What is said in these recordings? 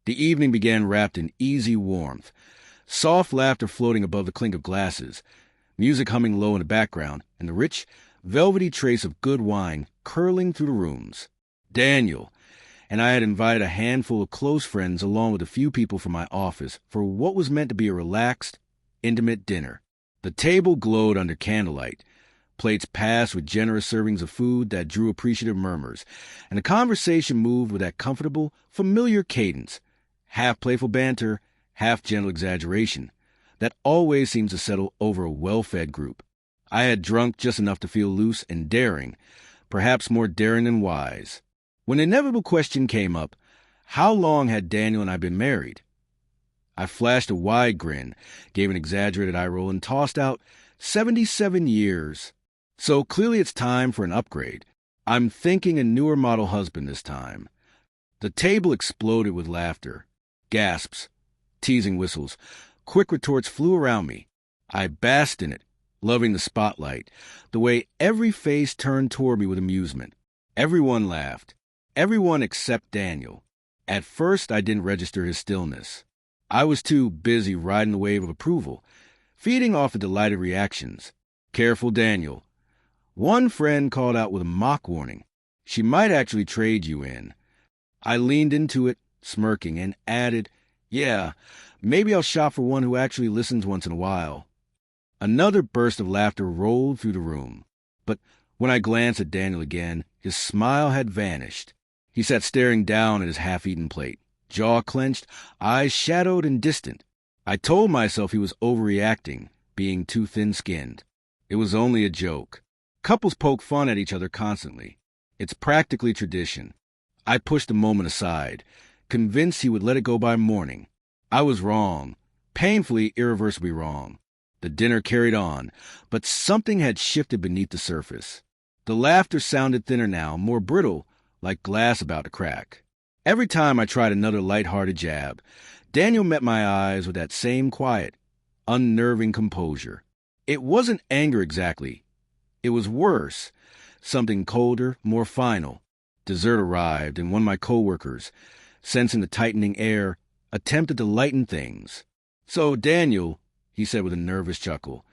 The evening began wrapped in easy warmth, soft laughter floating above the clink of glasses, music humming low in the background, and the rich, velvety trace of good wine curling through the rooms. Daniel and I had invited a handful of close friends along with a few people from my office for what was meant to be a relaxed, intimate dinner. The table glowed under candlelight. Plates passed with generous servings of food that drew appreciative murmurs, and the conversation moved with that comfortable, familiar cadence, half playful banter, half gentle exaggeration, that always seems to settle over a well-fed group. I had drunk just enough to feel loose and daring, perhaps more daring than wise. When the inevitable question came up, how long had Daniel and I been married? I flashed a wide grin, gave an exaggerated eye roll, and tossed out 77 years. So clearly it's time for an upgrade. I'm thinking a newer model husband this time. The table exploded with laughter. Gasps, teasing whistles, quick retorts flew around me. I basked in it, loving the spotlight, the way every face turned toward me with amusement. Everyone laughed. Everyone except Daniel. At first, I didn't register his stillness. I was too busy riding the wave of approval, feeding off the delighted reactions. Careful, Daniel. One friend called out with a mock warning. She might actually trade you in. I leaned into it, smirking, and added, yeah, maybe I'll shop for one who actually listens once in a while. Another burst of laughter rolled through the room. But when I glanced at Daniel again, his smile had vanished. He sat staring down at his half-eaten plate, jaw clenched, eyes shadowed and distant. I told myself he was overreacting, being too thin-skinned. It was only a joke. Couples poke fun at each other constantly. It's practically tradition. I pushed the moment aside, convinced he would let it go by morning. I was wrong, painfully, irreversibly wrong. The dinner carried on, but something had shifted beneath the surface. The laughter sounded thinner now, more brittle, like glass about to crack. Every time I tried another light-hearted jab, Daniel met my eyes with that same quiet, unnerving composure. It wasn't anger exactly. It was worse, something colder, more final. Dessert arrived, and one of my coworkers, sensing the tightening air, attempted to lighten things. So, Daniel, he said with a nervous chuckle,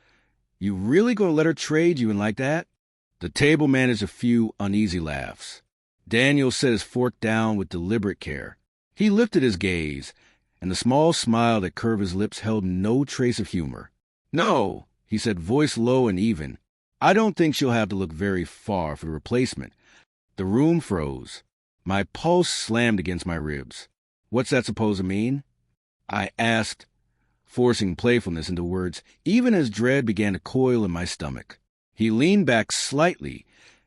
you really gonna let her trade you in like that? The table managed a few uneasy laughs. Daniel set his fork down with deliberate care. He lifted his gaze, and the small smile that curved his lips held no trace of humor. No, he said, voice low and even. I don't think she'll have to look very far for the replacement. The room froze. My pulse slammed against my ribs. What's that supposed to mean? I asked, forcing playfulness into words, even as dread began to coil in my stomach. He leaned back slightly,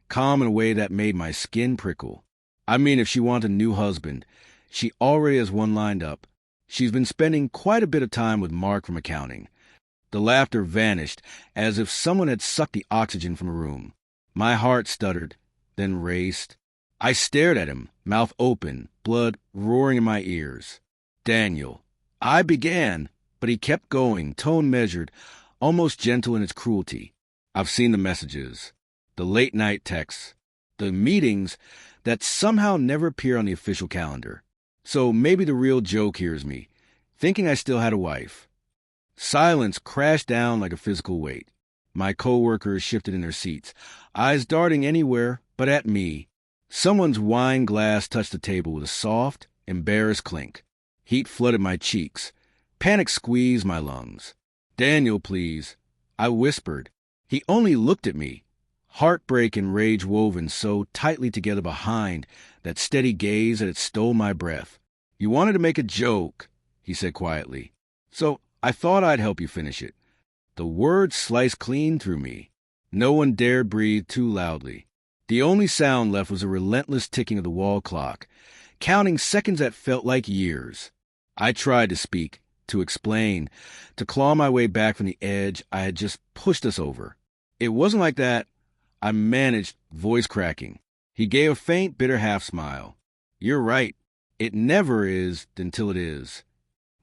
calm in a way that made my skin prickle. I mean, if she wants a new husband, she already has one lined up. She's been spending quite a bit of time with Mark from accounting. The laughter vanished, as if someone had sucked the oxygen from the room. My heart stuttered, then raced. I stared at him, mouth open, blood roaring in my ears. Daniel. I began, but he kept going, tone measured, almost gentle in its cruelty. I've seen the messages, the late-night texts, the meetings that somehow never appear on the official calendar. So maybe the real joke here is me, thinking I still had a wife. Silence crashed down like a physical weight. My coworkers shifted in their seats, eyes darting anywhere but at me. Someone's wine glass touched the table with a soft, embarrassed clink. Heat flooded my cheeks. Panic squeezed my lungs. Daniel, please, I whispered. He only looked at me, heartbreak and rage woven so tightly together behind that steady gaze that it stole my breath. You wanted to make a joke, he said quietly. So I thought I'd help you finish it. The words sliced clean through me. No one dared breathe too loudly. The only sound left was a relentless ticking of the wall clock, counting seconds that felt like years. I tried to speak, to explain, to claw my way back from the edge I had just pushed us over. It wasn't like that. I managed, voice cracking. He gave a faint, bitter half-smile. You're right. It never is until it is.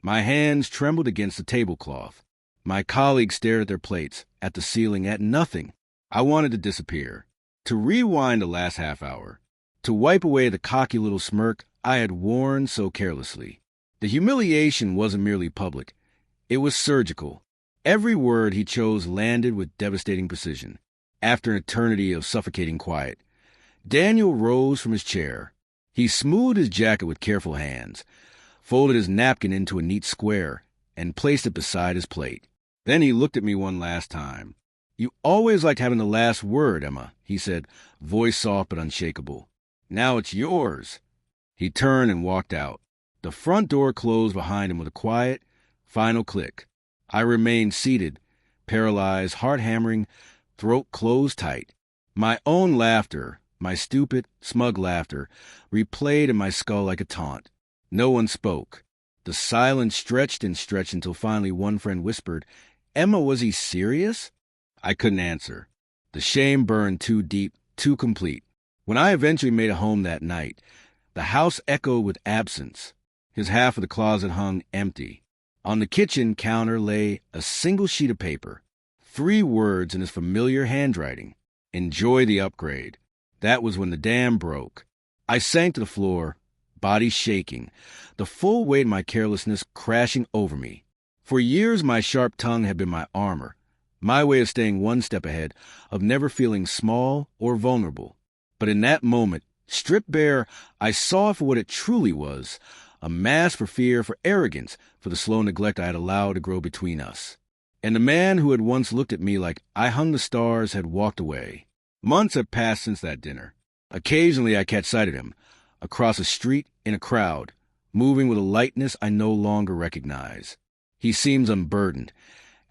My hands trembled against the tablecloth. My colleagues stared at their plates, at the ceiling, at nothing. I wanted to disappear, to rewind the last half hour, to wipe away the cocky little smirk I had worn so carelessly. The humiliation wasn't merely public. It was surgical. Every word he chose landed with devastating precision. After an eternity of suffocating quiet, Daniel rose from his chair. He smoothed his jacket with careful hands, folded his napkin into a neat square, and placed it beside his plate. Then he looked at me one last time. "You always liked having the last word, Emma," he said, voice soft but unshakable. "Now it's yours." He turned and walked out. The front door closed behind him with a quiet, final click. I remained seated, paralyzed, heart hammering, throat closed tight. My own laughter, my stupid, smug laughter, replayed in my skull like a taunt. No one spoke. The silence stretched and stretched until finally one friend whispered, "Emma, was he serious?" I couldn't answer. The shame burned too deep, too complete. When I eventually made it home that night, the house echoed with absence. His half of the closet hung empty. On the kitchen counter lay a single sheet of paper. 3 words in his familiar handwriting. "Enjoy the upgrade." That was when the dam broke. I sank to the floor, body shaking, the full weight of my carelessness crashing over me. For years, my sharp tongue had been my armor, my way of staying one step ahead, of never feeling small or vulnerable. But in that moment, stripped bare, I saw it for what it truly was, a mask for fear, for arrogance, for the slow neglect I had allowed to grow between us. And the man who had once looked at me like I hung the stars had walked away. Months have passed since that dinner. Occasionally I catch sight of him, across a street, in a crowd, moving with a lightness I no longer recognize. He seems unburdened,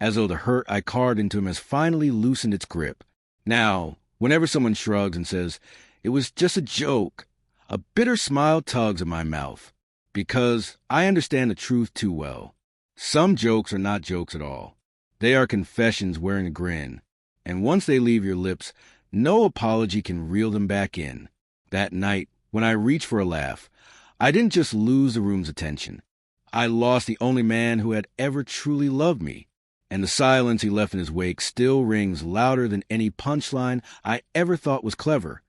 as though the hurt I carved into him has finally loosened its grip. Now, whenever someone shrugs and says, "It was just a joke," a bitter smile tugs at my mouth, because I understand the truth too well. Some jokes are not jokes at all. They are confessions wearing a grin, and once they leave your lips, no apology can reel them back in. That night, when I reached for a laugh, I didn't just lose the room's attention. I lost the only man who had ever truly loved me, and the silence he left in his wake still rings louder than any punchline I ever thought was clever.